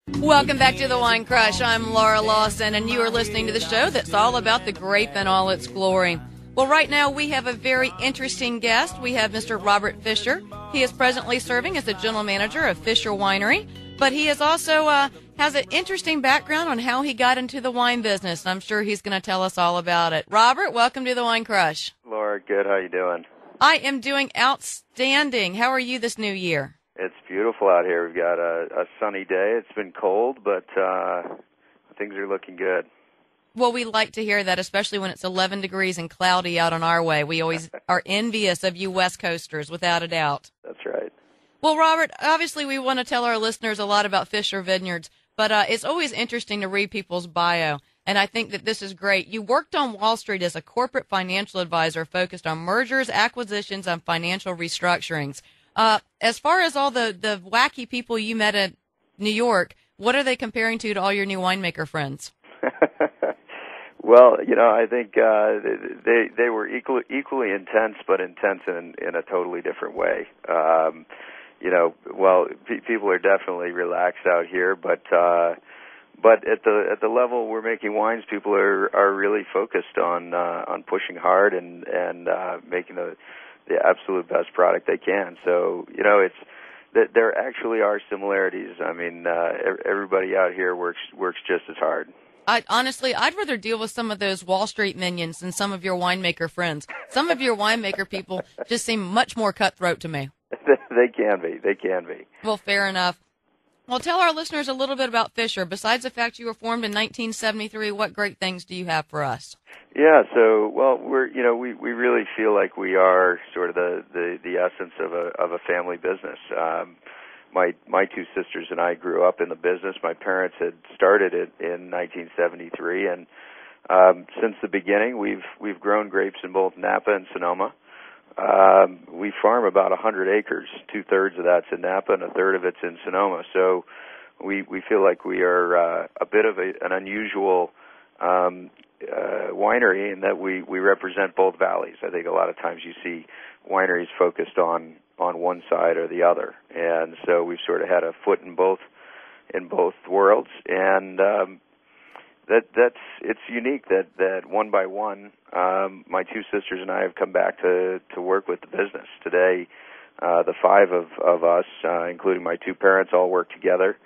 Welcome back to the Wine Crush. I'm Laura Lawson, and you are listening to the show that's all about the grape in all its glory. Well, right now we have a very interesting guest. We have Mr. Robert Fisher. He is presently serving as the general manager of Fisher Winery, but he is also has an interesting background on how he got into the wine business. I'm sure he's going to tell us all about it. Robert, welcome to the Wine Crush. Laura, good. How you doing? I am doing outstanding. How are you this new year? It's beautiful out here. We've got a sunny day. It's been cold, but things are looking good. Well, we like to hear that, especially when it's 11 degrees and cloudy out on our way. We always are envious of you West Coasters, without a doubt. That's right. Well, Robert, obviously we want to tell our listeners a lot about Fisher Vineyards, but it's always interesting to read people's bio, and I think that this is great. You worked on Wall Street as a corporate financial advisor focused on mergers, acquisitions, and financial restructurings. As far as all the wacky people you met in New York, what are they comparing to all your new winemaker friends? Well, I think they were equally intense, but intense in a totally different way. People are definitely relaxed out here, but at the level we're making wines, people are really focused on pushing hard and making the absolute best product they can. So, it's that there actually are similarities. I mean, everybody out here works just as hard. I'd rather deal with some of those Wall Street minions than some of your winemaker friends. Some of your winemaker people just seem much more cutthroat to me. They can be. Well, fair enough. Well, tell our listeners a little bit about Fisher. Besides the fact you were formed in 1973, what great things do you have for us? Yeah, so we really feel like we are sort of the essence of a family business. My two sisters and I grew up in the business. My parents had started it in 1973, and since the beginning, we've grown grapes in both Napa and Sonoma. We farm about 100 acres. 2/3 of that's in Napa, and 1/3 of it's in Sonoma. So we feel like we are a bit of an unusual winery in that we represent both valleys. I think a lot of times you see wineries focused on one side or the other, and so we've sort of had a foot in both worlds, and it's unique that one by one my two sisters and I have come back to work with the business. Today the five of us, including my two parents, all work together.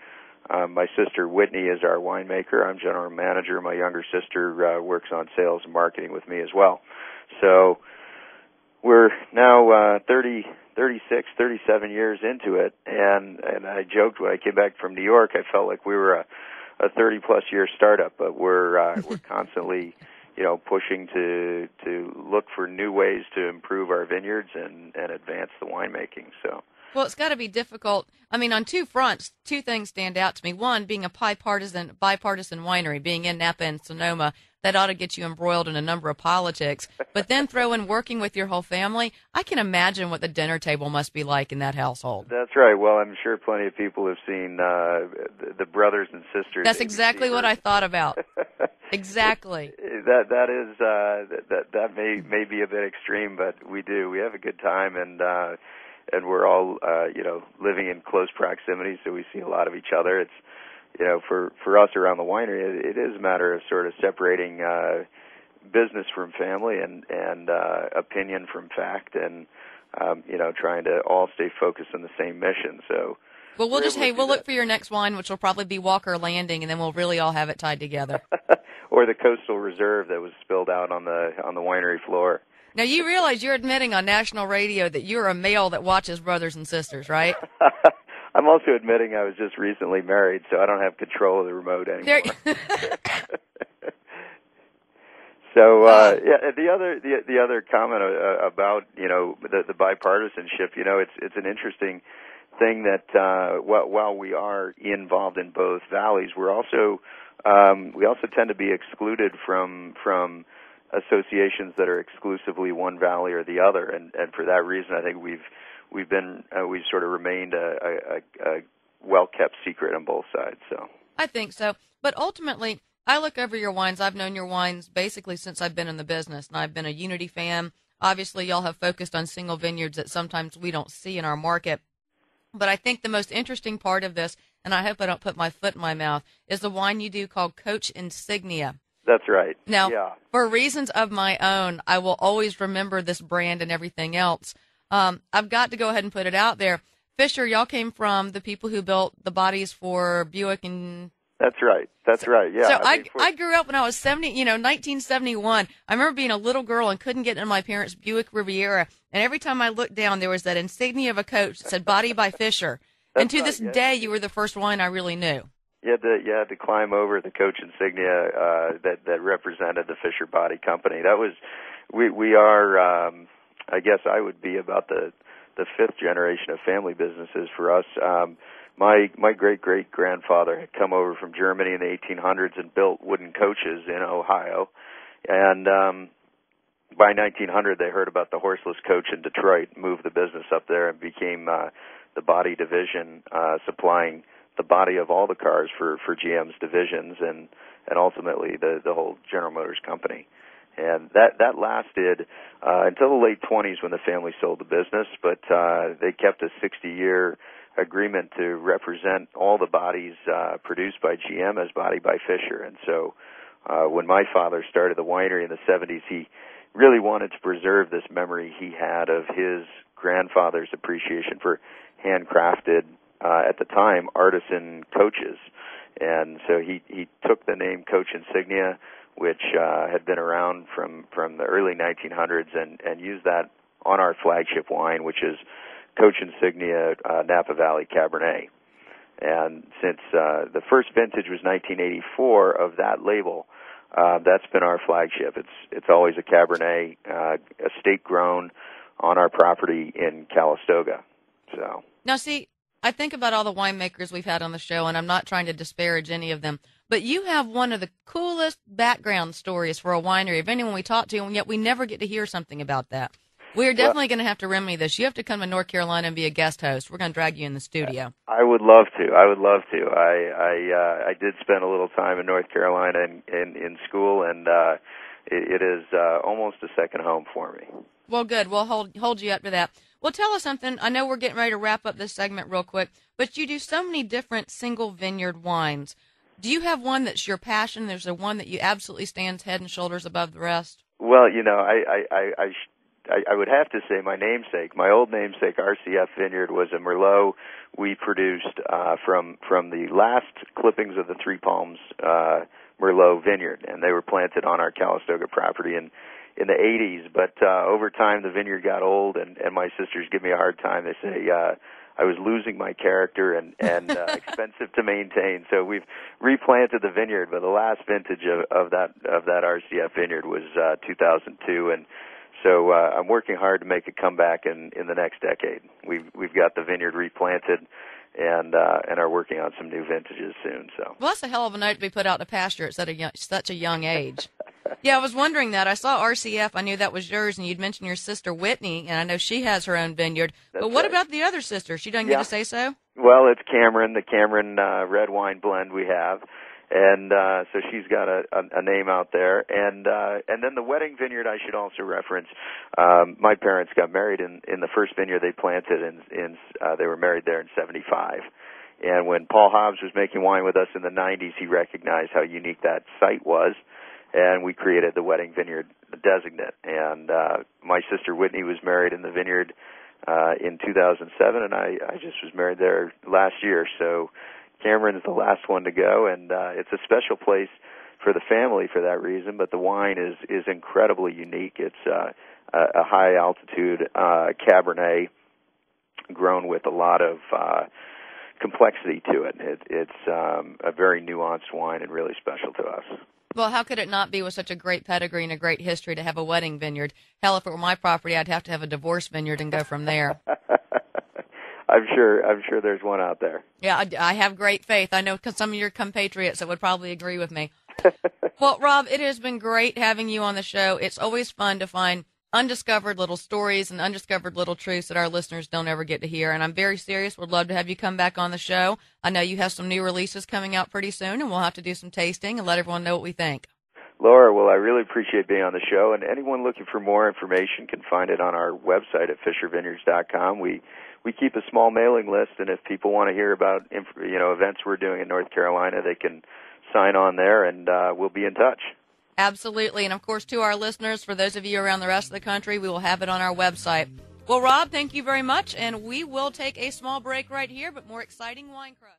My sister Whitney is our winemaker. I'm general manager. My younger sister works on sales and marketing with me as well. So we're now 36, 37 years into it, and I joked when I came back from New York, I felt like we were a 30-plus year startup, but we're constantly, pushing to look for new ways to improve our vineyards and advance the winemaking. So. Well, it's got to be difficult. I mean, on two fronts, two things stand out to me. One, being a bipartisan winery, being in Napa and Sonoma, that ought to get you embroiled in a number of politics. But then throw in working with your whole family. I can imagine what the dinner table must be like in that household. That's right. Well, I'm sure plenty of people have seen the brothers and sisters. That's exactly what I thought about. Exactly. That may be a bit extreme, but we do. We have a good time, and we're all living in close proximity, so we see a lot of each other. It's for us around the winery, it is a matter of sort of separating business from family and opinion from fact, and trying to all stay focused on the same mission. So. Well, we'll look for your next wine, which will probably be Walker Landing, and then we'll really all have it tied together. Or the Coastal Reserve that was spilled out on the winery floor. Now, you realize you're admitting on national radio that you're a male that watches Brothers and Sisters, right? I'm also admitting I was just recently married, so I don't have control of the remote anymore. So, the other comment about the bipartisanship, it's an interesting thing that while we are involved in both valleys, we also tend to be excluded from associations that are exclusively one valley or the other, and for that reason, I think we've sort of remained a well-kept secret on both sides. So I think so, but ultimately, I look over your wines. I've known your wines basically since I've been in the business, and I've been a Unity fan. Obviously, y'all have focused on single vineyards that sometimes we don't see in our market. But I think the most interesting part of this, and I hope I don't put my foot in my mouth, is the wine you do called Coach Insignia. That's right. Now, yeah. For reasons of my own, I will always remember this brand and everything else. I've got to go ahead and put it out there. Fisher, y'all came from the people who built the bodies for Buick and... That's right. Yeah. So I grew up when I was 1971. I remember being a little girl and couldn't get in my parents' Buick Riviera. And every time I looked down, there was that insignia of a coach that said "Body by Fisher." And to this day, you were the first wine I really knew. You had to climb over the Coach insignia that represented the Fisher Body Company. That was we are. I guess I would be about the fifth generation of family businesses for us. My great-great-grandfather had come over from Germany in the 1800s and built wooden coaches in Ohio. And by 1900, they heard about the horseless coach in Detroit, moved the business up there, and became the body division, supplying the body of all the cars for GM's divisions and ultimately the whole General Motors company. And that lasted until the late 20s when the family sold the business, but they kept a 60-year agreement to represent all the bodies produced by GM as Body by Fisher. And so when my father started the winery in the 70s, he really wanted to preserve this memory he had of his grandfather's appreciation for handcrafted, at the time, artisan coaches. And so he took the name Coach Insignia, which had been around from the early 1900s, and used that on our flagship wine, which is Coach Insignia Napa Valley Cabernet. And since the first vintage was 1984 of that label, that's been our flagship. It's always a Cabernet, estate grown on our property in Calistoga. So now, see, I think about all the winemakers we've had on the show, and I'm not trying to disparage any of them, but you have one of the coolest background stories for a winery of anyone we talk to, and yet we never get to hear something about that. We're definitely going to have to remedy this. You have to come to North Carolina and be a guest host. We're going to drag you in the studio. I would love to. I did spend a little time in North Carolina in school, and it is almost a second home for me. Well, good. We'll hold you up to that. Well, tell us something. I know we're getting ready to wrap up this segment real quick, but you do so many different single vineyard wines. Do you have one that's your passion? There's one that you absolutely stands head and shoulders above the rest? Well, I would have to say my namesake, my old namesake, RCF Vineyard, was a Merlot we produced from the last clippings of the Three Palms Merlot Vineyard, and they were planted on our Calistoga property in the 80s. But over time, the vineyard got old, and my sisters give me a hard time. They say I was losing my character and expensive to maintain. So we've replanted the vineyard, but the last vintage of that RCF Vineyard was 2002, and so I'm working hard to make a comeback in the next decade. We've got the vineyard replanted and are working on some new vintages soon. So well, that's a hell of a note to be put out to pasture at such a young age. Yeah, I was wondering that. I saw RCF. I knew that was yours, and you'd mentioned your sister Whitney, and I know she has her own vineyard. But what about the other sister? She doesn't get to say so? Well, it's Cameron, the Cameron red wine blend we have. And so she's got a name out there, and then the wedding vineyard I should also reference. My parents got married in the first vineyard they planted, they were married there in '75. And when Paul Hobbs was making wine with us in the '90s, he recognized how unique that site was, and we created the wedding vineyard designate. And my sister Whitney was married in the vineyard in 2007, and I just was married there last year. So Cameron's the last one to go, and it's a special place for the family for that reason, but the wine is incredibly unique. It's a high-altitude Cabernet grown with a lot of complexity to it. It's a very nuanced wine and really special to us. Well, how could it not be with such a great pedigree and a great history to have a wedding vineyard? Hell, if it were my property, I'd have to have a divorce vineyard and go from there. I'm sure there's one out there. Yeah, I have great faith. I know some of your compatriots that would probably agree with me. Well, Rob, it has been great having you on the show. It's always fun to find undiscovered little stories and undiscovered little truths that our listeners don't ever get to hear. And I'm very serious. Would love to have you come back on the show. I know you have some new releases coming out pretty soon, and we'll have to do some tasting and let everyone know what we think. Laura, well, I really appreciate being on the show, and anyone looking for more information can find it on our website at FisherVineyards.com. We we keep a small mailing list, and if people want to hear about events we're doing in North Carolina, they can sign on there, and we'll be in touch. Absolutely. And, of course, to our listeners, for those of you around the rest of the country, we will have it on our website. Well, Rob, thank you very much, and we will take a small break right here, but more exciting Wine Crush.